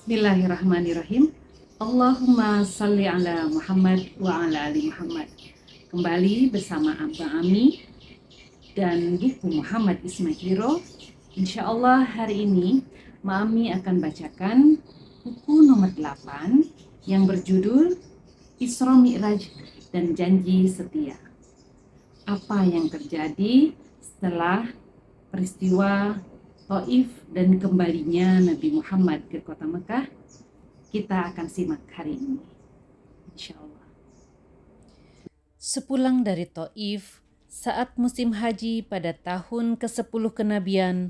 Bismillahirrahmanirrahim. Allahumma salli ala Muhammad wa ala ali Muhammad. Kembali bersama Abang Ami dan buku Muhammad Ismail. Insya Allah hari ini Mami akan bacakan buku nomor 8 yang berjudul Isra Mi'raj dan Janji Setia. Apa yang terjadi setelah peristiwa Taif dan kembalinya Nabi Muhammad ke kota Mekah, kita akan simak hari ini, insya Allah. Sepulang dari Taif, saat musim haji pada tahun ke-10 kenabian,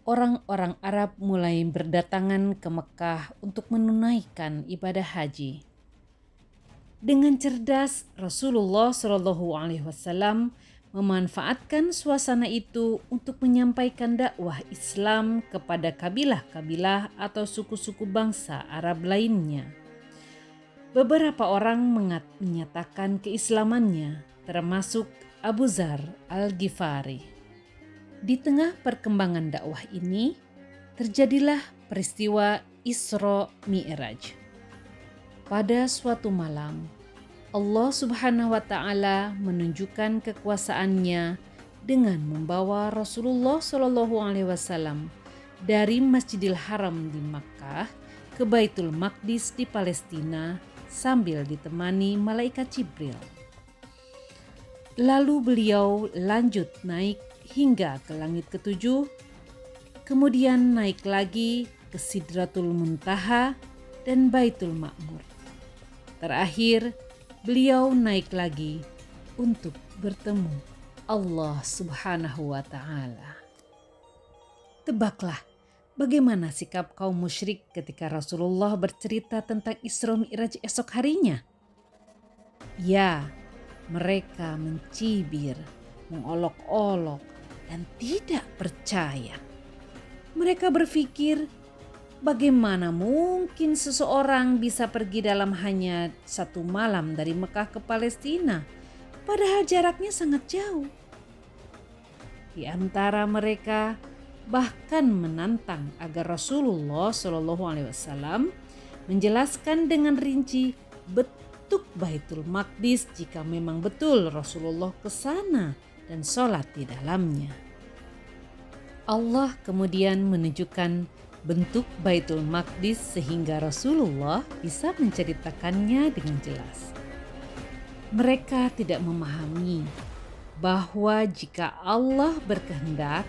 orang-orang Arab mulai berdatangan ke Mekah untuk menunaikan ibadah haji. Dengan cerdas, Rasulullah SAW memanfaatkan suasana itu untuk menyampaikan dakwah Islam kepada kabilah-kabilah atau suku-suku bangsa Arab lainnya. Beberapa orang menyatakan keislamannya, termasuk Abu Dzar Al-Ghifari. Di tengah perkembangan dakwah ini, terjadilah peristiwa Isra Mi'raj. Pada suatu malam, Allah Subhanahu wa Ta'ala menunjukkan kekuasaannya dengan membawa Rasulullah SAW dari Masjidil Haram di Makkah ke Baitul Maqdis di Palestina sambil ditemani malaikat Jibril. Lalu beliau lanjut naik hingga ke langit ke-7, kemudian naik lagi ke Sidratul Muntaha dan Baitul Ma'mur. Terakhir, beliau naik lagi untuk bertemu Allah Subhanahu wa Ta'ala. Tebaklah bagaimana sikap kaum musyrik ketika Rasulullah bercerita tentang Isra Mi'raj esok harinya? Ya, mereka mencibir, mengolok-olok, dan tidak percaya. Mereka berpikir, bagaimana mungkin seseorang bisa pergi dalam hanya satu malam dari Mekah ke Palestina, padahal jaraknya sangat jauh. Di antara mereka bahkan menantang agar Rasulullah SAW menjelaskan dengan rinci bentuk Baitul Maqdis jika memang betul Rasulullah ke sana dan sholat di dalamnya. Allah kemudian menunjukkan bentuk Baitul Maqdis sehingga Rasulullah bisa menceritakannya dengan jelas. Mereka tidak memahami bahwa jika Allah berkehendak,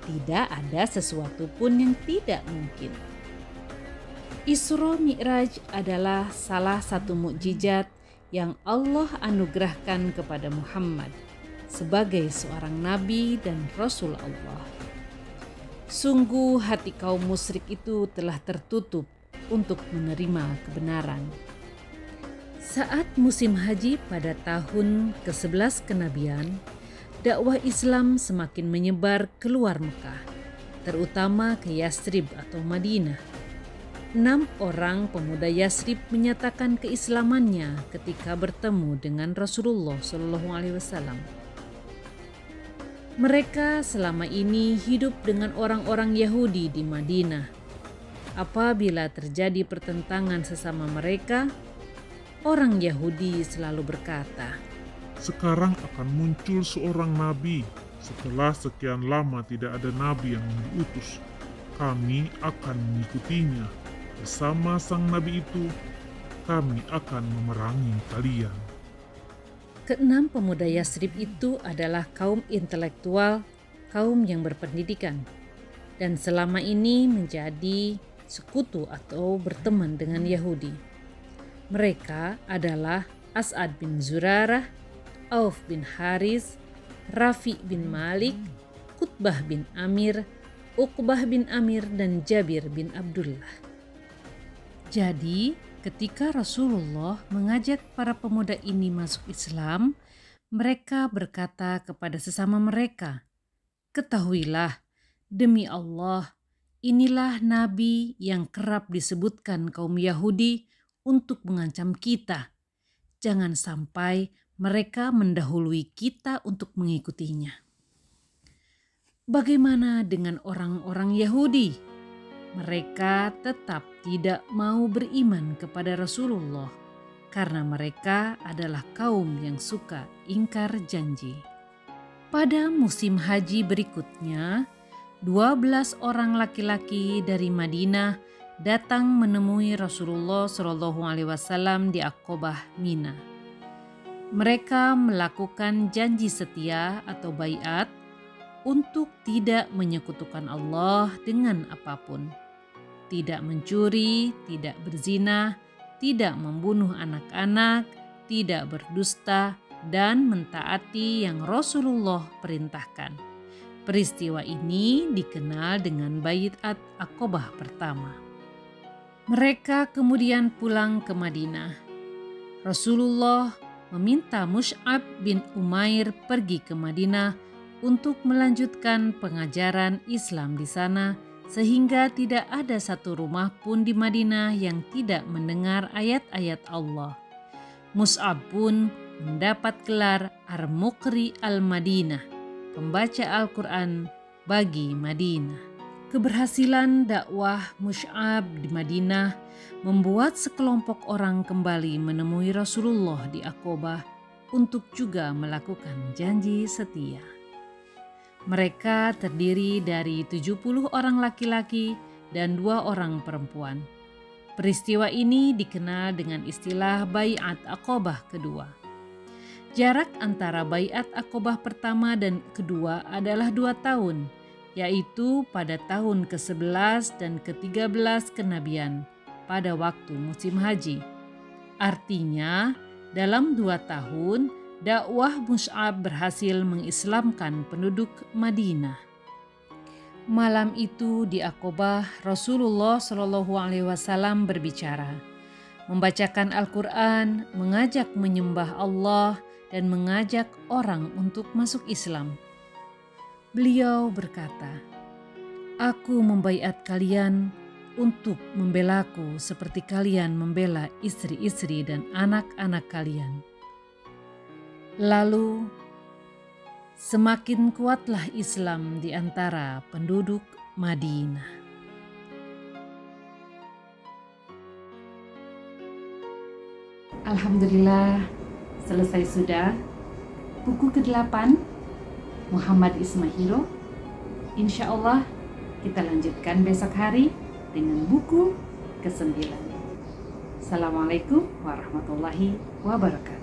tidak ada sesuatu pun yang tidak mungkin. Isra Mi'raj adalah salah satu mukjizat yang Allah anugerahkan kepada Muhammad sebagai seorang nabi dan rasul Allah. Sungguh hati kaum musyrik itu telah tertutup untuk menerima kebenaran. Saat musim haji pada tahun ke-11 kenabian, dakwah Islam semakin menyebar keluar Mekah, terutama ke Yasrib atau Madinah. 6 orang pemuda Yasrib menyatakan keislamannya ketika bertemu dengan Rasulullah SAW. Mereka selama ini hidup dengan orang-orang Yahudi di Madinah. Apabila terjadi pertentangan sesama mereka, orang Yahudi selalu berkata, "Sekarang akan muncul seorang nabi. Setelah sekian lama tidak ada nabi yang diutus. Kami akan mengikutinya. Bersama sang nabi itu, kami akan memerangi kalian." Keenam pemuda Yasrib itu adalah kaum intelektual, kaum yang berpendidikan, dan selama ini menjadi sekutu atau berteman dengan Yahudi. Mereka adalah As'ad bin Zurarah, Auf bin Haris, Rafi bin Malik, Qutbah bin Amir, Uqbah bin Amir, dan Jabir bin Abdullah. Jadi, ketika Rasulullah mengajak para pemuda ini masuk Islam, mereka berkata kepada sesama mereka, "Ketahuilah, demi Allah, inilah Nabi yang kerap disebutkan kaum Yahudi untuk mengancam kita. Jangan sampai mereka mendahului kita untuk mengikutinya." Bagaimana dengan orang-orang Yahudi? mereka tetap tidak mau beriman kepada Rasulullah karena mereka adalah kaum yang suka ingkar janji. Pada musim haji berikutnya, 12 orang laki-laki dari Madinah datang menemui Rasulullah SAW di Aqobah Mina. Mereka melakukan janji setia atau baiat untuk tidak menyekutukan Allah dengan apapun, tidak mencuri, tidak berzina, tidak membunuh anak-anak, tidak berdusta, dan mentaati yang Rasulullah perintahkan. Peristiwa ini dikenal dengan Baiat Aqobah pertama. Mereka kemudian pulang ke Madinah. Rasulullah meminta Mus'ab bin Umair pergi ke Madinah untuk melanjutkan pengajaran Islam di sana, sehingga tidak ada satu rumah pun di Madinah yang tidak mendengar ayat-ayat Allah. Mus'ab pun mendapat gelar Ar-Muqri al-Madinah, pembaca Al-Quran bagi Madinah. Keberhasilan dakwah Mus'ab di Madinah membuat sekelompok orang kembali menemui Rasulullah di Aqobah untuk juga melakukan janji setia. Mereka terdiri dari 70 orang laki-laki dan 2 orang perempuan. Peristiwa ini dikenal dengan istilah Baiat Aqobah kedua. Jarak antara Baiat Aqobah pertama dan kedua adalah 2 tahun, yaitu pada tahun ke-11 dan ke-13 kenabian pada waktu musim haji. Artinya, dalam 2 tahun, dakwah Mus'ab berhasil mengislamkan penduduk Madinah. Malam itu di Aqobah, Rasulullah SAW berbicara, membacakan Al-Quran, mengajak menyembah Allah, dan mengajak orang untuk masuk Islam. Beliau berkata, "Aku membaiat kalian untuk membelaku seperti kalian membela istri-istri dan anak-anak kalian." Lalu, semakin kuatlah Islam di antara penduduk Madinah. Alhamdulillah, selesai sudah buku ke-8 Muhammad Ismahiro. Insya Allah kita lanjutkan besok hari dengan buku ke-9. Assalamualaikum warahmatullahi wabarakatuh.